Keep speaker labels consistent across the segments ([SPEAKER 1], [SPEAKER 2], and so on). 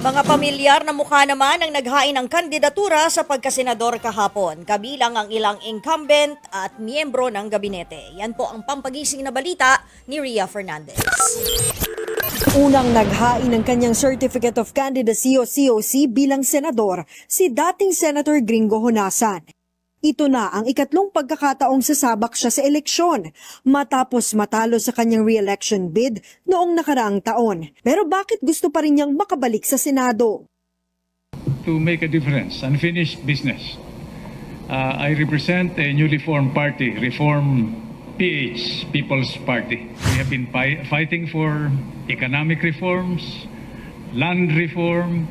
[SPEAKER 1] Mga pamilyar na mukha naman ang naghain ng kandidatura sa pagkasenador kahapon, kabilang ang ilang incumbent at miyembro ng gabinete. Yan po ang pampagising na balita ni Ria Fernandez.
[SPEAKER 2] Unang naghain ng kanyang Certificate of Candidacy o COC bilang senador, si dating Senator Gringo Honasan. Ito na ang ikatlong pagkakataong sasabak siya sa eleksyon matapos matalo sa kanyang re-election bid noong nakaraang taon. Pero bakit gusto pa rin niyang makabalik sa Senado?
[SPEAKER 3] To make a difference, unfinished business. I represent a newly formed party, Reform PH, People's Party. We have been fighting for economic reforms, land reform.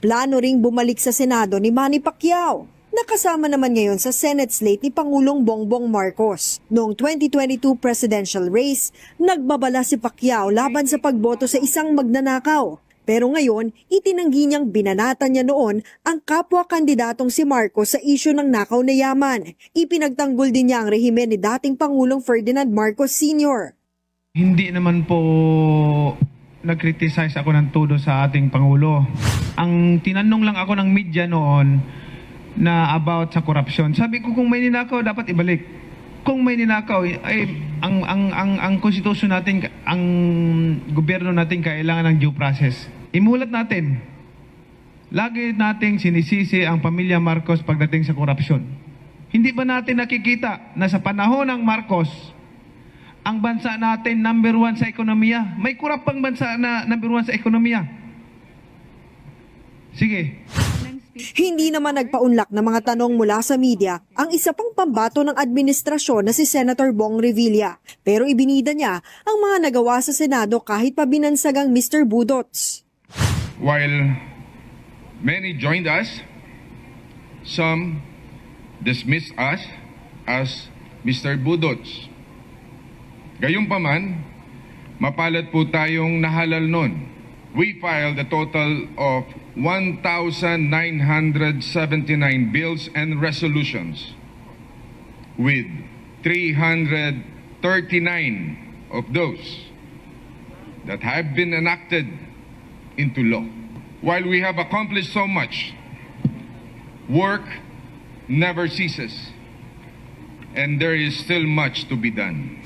[SPEAKER 3] Plano
[SPEAKER 2] ring bumalik sa Senado ni Manny Pacquiao. Nakasama naman ngayon sa Senate slate ni Pangulong Bongbong Marcos. Noong 2022 presidential race, nagbabala si Pacquiao laban sa pagboto sa isang magnanakaw. Pero ngayon, itinanggi niyang binanatan niya noon ang kapwa-kandidatong si Marcos sa isyu ng nakaw na yaman. Ipinagtanggol din niya ang rehimen ni dating Pangulong Ferdinand Marcos Sr.
[SPEAKER 4] Hindi naman po nag-criticize ako ng todo sa ating Pangulo. Ang tinanong lang ako ng media noon na about sa korupsyon. Sabi ko kung may ninakaw dapat ibalik. Kung may ninakaw ay ang konstitusyon natin, ang gobyerno natin kailangan ng due process. Imulat natin. Lagi nating sinisisi ang pamilya Marcos pagdating sa korupsyon. Hindi ba natin nakikita na sa panahon ng Marcos ang bansa natin number 1 sa ekonomiya? May kurap pang bansa na number 1 sa ekonomiya. Sige.
[SPEAKER 2] Hindi naman nagpaunlak na mga tanong mula sa media ang isa pang pambato ng administrasyon na si Senator Bong Revilla. Pero ibinida niya ang mga nagawa sa Senado kahit pa binansagang Mr. Budots.
[SPEAKER 5] While many joined us, some dismissed us as Mr. Budots. Gayunpaman, mapalad po tayong nahalal nun. We filed a total of 1,979 bills and resolutions, with 339 of those that have been enacted into law. While we have accomplished so much, work never ceases, and there is still much to be done.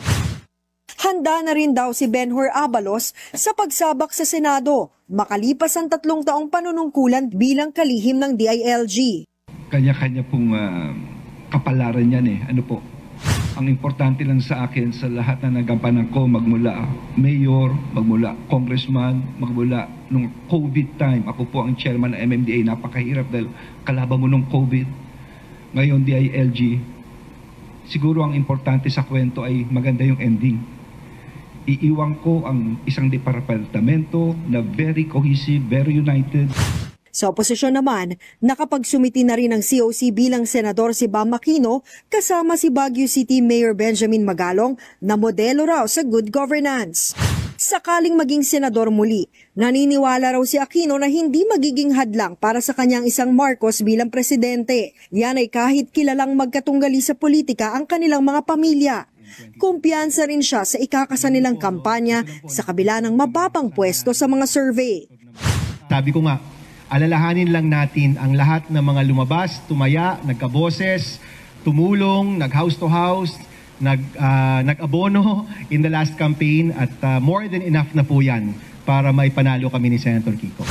[SPEAKER 2] Handa na rin daw si Benhur Abalos sa pagsabak sa Senado, makalipas ang 3 taong panunungkulan bilang kalihim ng DILG.
[SPEAKER 6] Kanya-kanya pong kapalaran yan eh. Ano po? Ang importante lang sa akin sa lahat na nagampanan ko, magmula mayor, magmula congressman, magmula nung COVID time. Ako po ang chairman ng MMDA. Napakahirap dahil kalaban mo nung COVID. Ngayon DILG. Siguro ang importante sa kwento ay maganda yung ending. Iiwan ko ang isang departamento na very cohesive, very united.
[SPEAKER 2] Sa oposisyon naman, nakapagsumiti na rin ng COC bilang senador si Bam Aquino kasama si Baguio City Mayor Benjamin Magalong na modelo raw sa good governance. Sakaling maging senador muli, naniniwala raw si Aquino na hindi magiging hadlang para sa kanyang isang Marcos bilang presidente. Yan ay kahit kilalang magkatunggali sa politika ang kanilang mga pamilya. Kumpiyansa rin siya sa ikakasa nilang kampanya sa kabila ng mababang pwesto sa mga survey.
[SPEAKER 7] Sabi ko nga, alalahanin lang natin ang lahat ng mga lumabas, tumaya, nagkaboses, tumulong, nag-house to house, nag-abono in the last campaign at more than enough na po yan para may panalo kami ni Senator Kiko.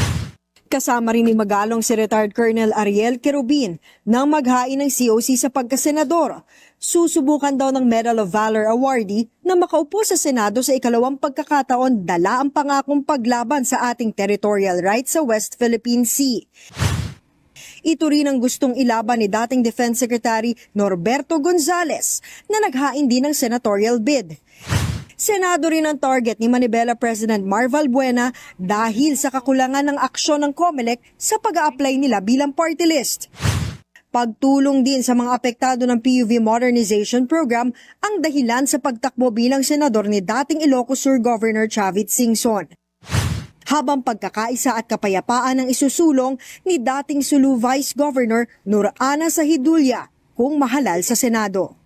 [SPEAKER 2] Kasama rin ni Magalong si retired Colonel Ariel Querubin nang maghain ng COC sa pagkasenador. Susubukan daw ng Medal of Valor awardee na makaupo sa Senado sa ikalawang pagkakataon dala ang pangakong paglaban sa ating territorial rights sa West Philippine Sea. Ito rin ang gustong ilaban ni dating Defense Secretary Norberto Gonzales na naghain din ng senatorial bid. Senado rin ang target ni Manibela President Mar Valbuena dahil sa kakulangan ng aksyon ng COMELEC sa pag-a-apply nila bilang party list. Pagtulong din sa mga apektado ng PUV Modernization Program ang dahilan sa pagtakbo bilang senador ni dating Ilocos Sur Governor Chavit Singson. Habang pagkakaisa at kapayapaan ang isusulong ni dating Sulu Vice Governor Nur Ana Sahidulya kung mahalal sa Senado.